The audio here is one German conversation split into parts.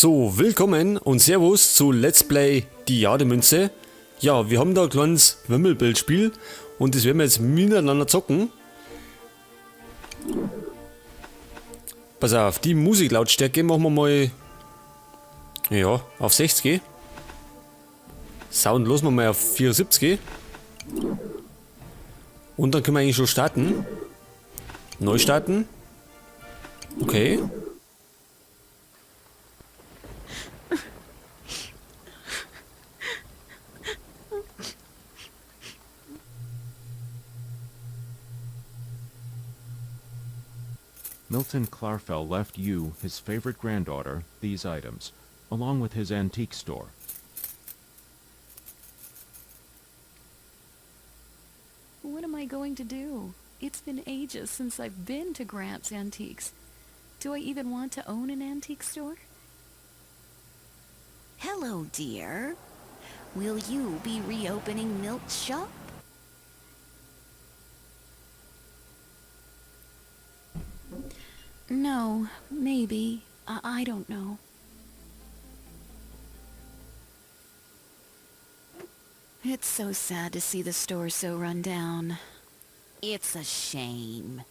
So, willkommen und Servus zu Let's Play die Jademünze. Ja, wir haben da ein kleines Wimmelbildspiel und das werden wir jetzt miteinander zocken. Pass auf, die Musiklautstärke machen wir mal, ja, auf 60. Sound lassen wir mal auf 74. Und dann können wir eigentlich schon starten. Neu starten. Okay. Milton Clarfell left you, his favorite granddaughter, these items, along with his antique store. What am I going to do? It's been ages since I've been to Grant's Antiques. Do I even want to own an antique store? Hello, dear. Will you be reopening Milt's shop? No, maybe. I don't know. It's so sad to see the store so run down. It's a shame.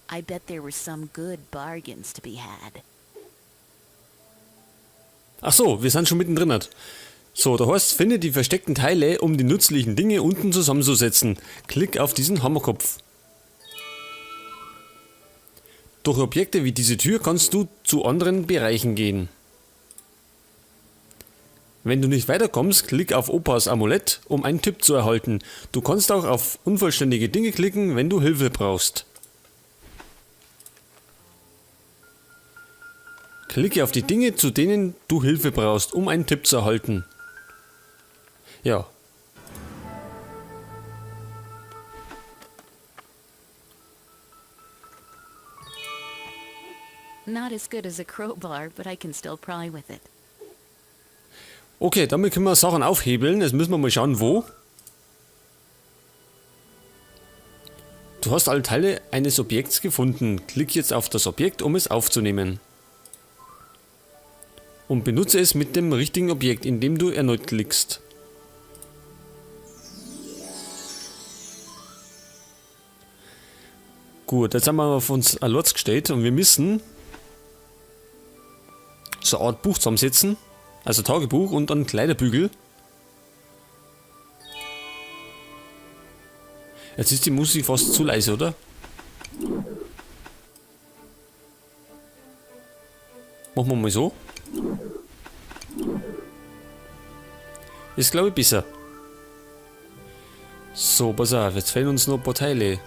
I bet there were some good bargains to be had. Ach so, wir sind schon mittendrin. So, der Horst findet die versteckten Teile, um die nützlichen Dinge unten zusammenzusetzen. Klick auf diesen Hammerkopf. Durch Objekte wie diese Tür kannst du zu anderen Bereichen gehen. Wenn du nicht weiterkommst, klick auf Opas Amulett, um einen Tipp zu erhalten. Du kannst auch auf unvollständige Dinge klicken, wenn du Hilfe brauchst. Klicke auf die Dinge, zu denen du Hilfe brauchst, um einen Tipp zu erhalten. Ja. Not as good as a crowbar, but I can still pry with it. Okay, damit können wir Sachen aufhebeln. Jetzt müssen wir mal schauen, wo. Du hast alle Teile eines Objekts gefunden. Klick jetzt auf das Objekt, um es aufzunehmen. Und benutze es mit dem richtigen Objekt, indem du erneut klickst. Gut, jetzt haben wir auf uns ein Lotz gestellt und wir müssen so eine Art Buch zusammensetzen. Also Tagebuch und dann Kleiderbügel. Jetzt ist die Musik fast zu leise, oder? Machen wir mal so. Ist glaube ich besser. So, pass auf, jetzt fehlen uns noch ein paar Teile.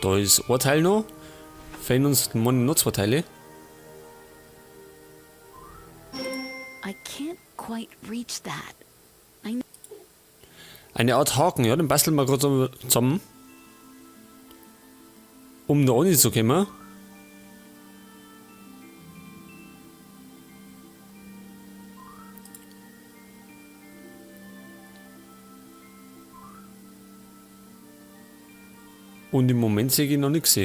Da ist ein Teil noch. Fehlen uns noch zwei Teile. I can't quite reach that. Eine Art Haken, ja, den basteln wir gerade zusammen. Um da ohne zu kommen. Und im Moment sehe ich noch nichts.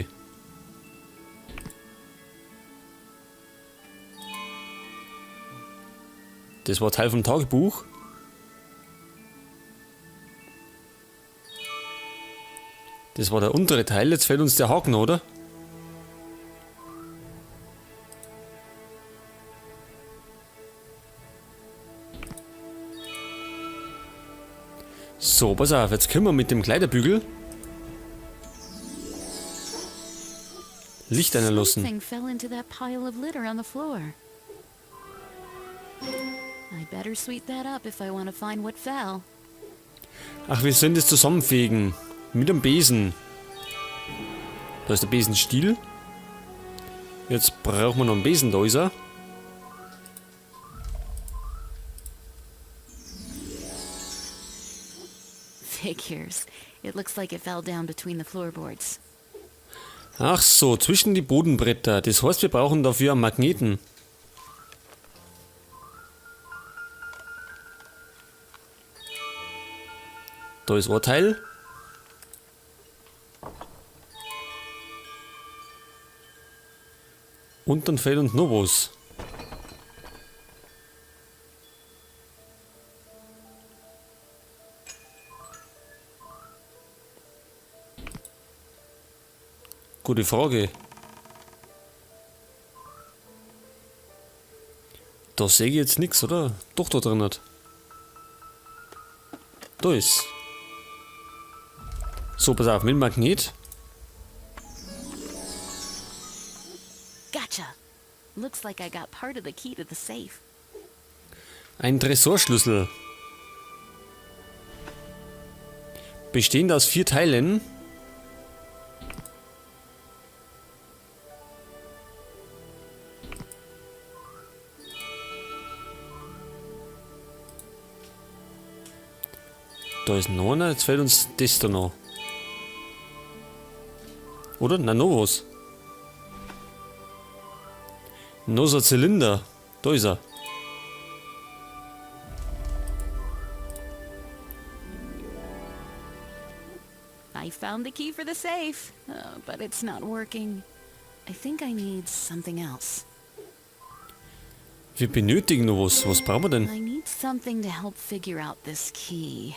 Das war Teil vom Tagebuch. Das war der untere Teil, jetzt fehlt uns der Haken, oder? So, pass auf, jetzt können wir mit dem Kleiderbügel Licht einlassen. Something fell into that pile of litter on the floor. I better sweep that up if I want to find what fell. Ach, wir sollen das zusammenfegen. Mit dem Besen. Da ist der Besenstiel. Jetzt brauchen wir noch einen Besen, da ist er. Figures. It looks like it fell down between the floorboards. Ach so, zwischen die Bodenbretter. Das heißt, wir brauchen dafür einen Magneten. Da ist ein Teil. Und dann fehlt uns noch was. Gute Frage. Da sehe ich jetzt nichts, oder? Doch, da drin hat. Da ist. So, pass auf, mit dem Magnet. Gotcha. Looks like I got part of the key to the safe. Ein Tresorschlüssel. Bestehend aus 4 Teilen. Da ist noch einer, jetzt fehlt uns das da noch. Oder? Na, noch was. Noch so ein Zylinder. Da ist er. I found the key for the safe, but it's not working. I think I need something else. Wir benötigen noch was. Was brauchen wir denn? I need something to help figure out this key.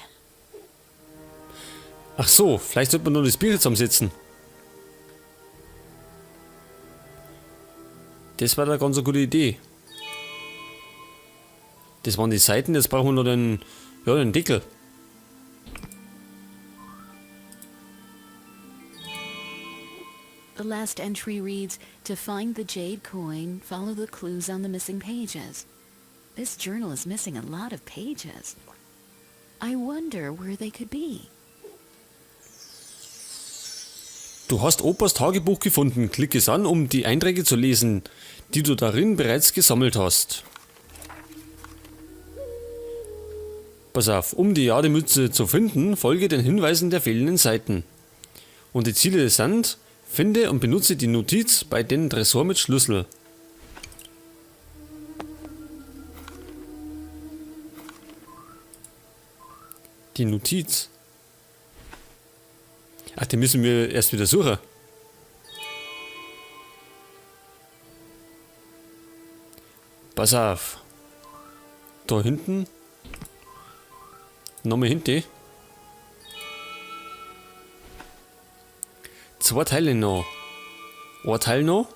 Ach so, vielleicht sollte man nur das Bier zusammensetzen. Das war da ganz eine gute Idee. Das waren die Seiten, jetzt brauchen wir noch den Deckel. The last entry reads, to find the jade coin, follow the clues on the missing pages. This journal is missing a lot of pages. I wonder where they could be. Du hast Opas Tagebuch gefunden. Klick es an, um die Einträge zu lesen, die du darin bereits gesammelt hast. Pass auf, um die Jademütze zu finden, folge den Hinweisen der fehlenden Seiten. Und die Ziele sind: finde und benutze die Notiz bei den Tresor mit Schlüssel. Die Notiz. Ach, die müssen wir erst wieder suchen. Pass auf. Da hinten. Nochmal hinten. 2 Teile noch. Ein Teil noch.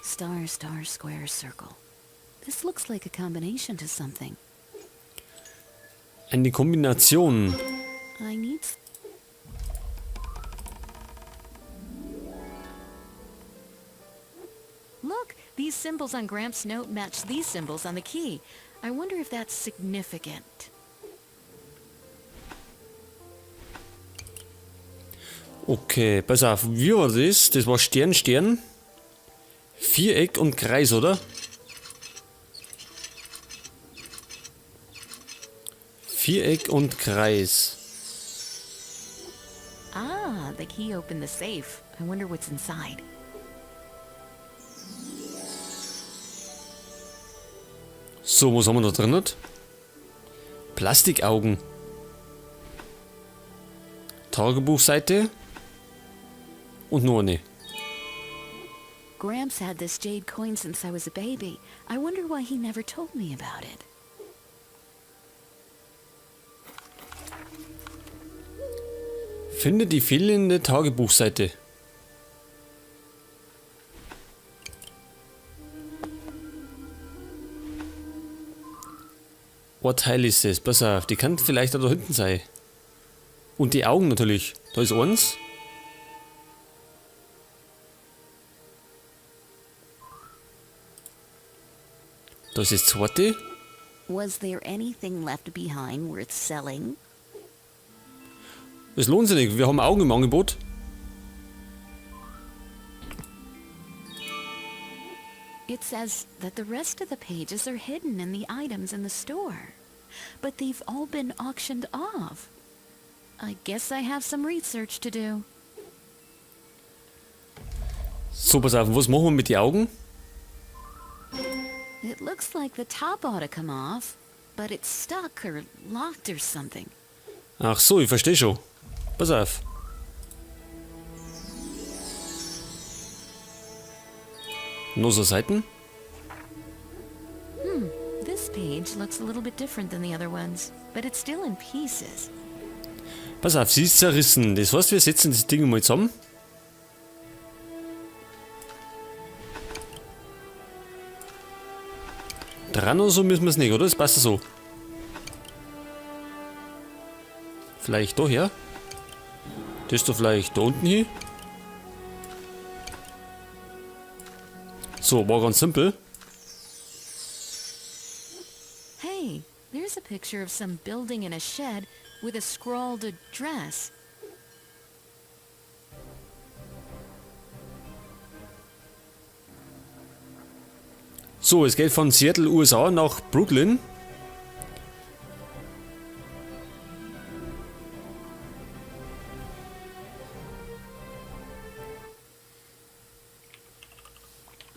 Star, star, square, circle. This looks like a combination to something. Eine Kombination. I need... Look, these symbols on Gramps' note match these symbols on the key. I wonder if that's significant. Okay, pass auf. Wie war das? Das war Stern, Stern. Viereck und Kreis, oder? Viereck und Kreis. Ah, the key opened the safe. I wonder what's inside. So, was haben wir da drin? Plastikaugen. Tagebuchseite. Und nur eine. Gramps had this jade coin since I was a baby. I wonder why he never told me about it. Finde die fehlende Tagebuchseite. Ein Teil ist es. Pass auf, die kann vielleicht da hinten sein. Und die Augen natürlich. Da ist eins. Da ist das zweite. Was there anything left behind worth selling? Es lohnt sich nicht, wir haben Augen im Angebot. It says that the rest of the pages are hidden in the items in the store. But they've all been auctioned off. I guess I have some research to do. So, pass auf, was machen wir mit den Augen? It looks like the top ought to come off, but it's stuck or locked or something. Ach so, ich verstehe schon. Pass auf. Nur so Seiten? This page looks a little bit different than the other ones, but it's still in pieces. Pass auf, sie ist zerrissen. Das heißt, wir setzen das Ding mal zusammen. Dran oder so müssen wir es nicht, oder? Das passt so. Vielleicht da her? Das da vielleicht da unten hin? So, war ganz simpel. Hey, there's a picture of some building in a shed with a scrawled address. So, es geht von Seattle, USA nach Brooklyn.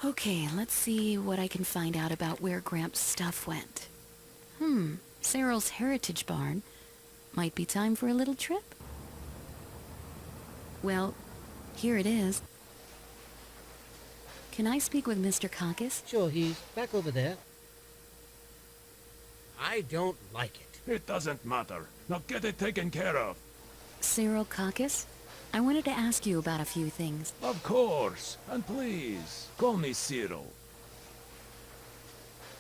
Okay, let's see what I can find out about where Gramps' stuff went. Cyril's Heritage Barn. Might be time for a little trip. Well, here it is. Can I speak with Mr. Caucus? Sure, he's back over there. I don't like it. It doesn't matter. Now get it taken care of. Cyril Caucus? I wanted to ask you about a few things. Of course. And please, call me Cyril.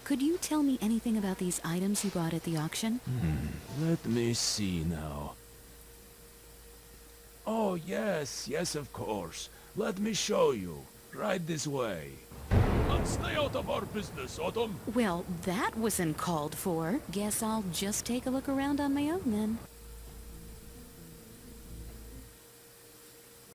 Could you tell me anything about these items you bought at the auction? Let me see now. Oh, yes, of course. Let me show you. Right this way. And stay out of our business, Autumn. Well, that wasn't called for. Guess I'll just take a look around on my own then.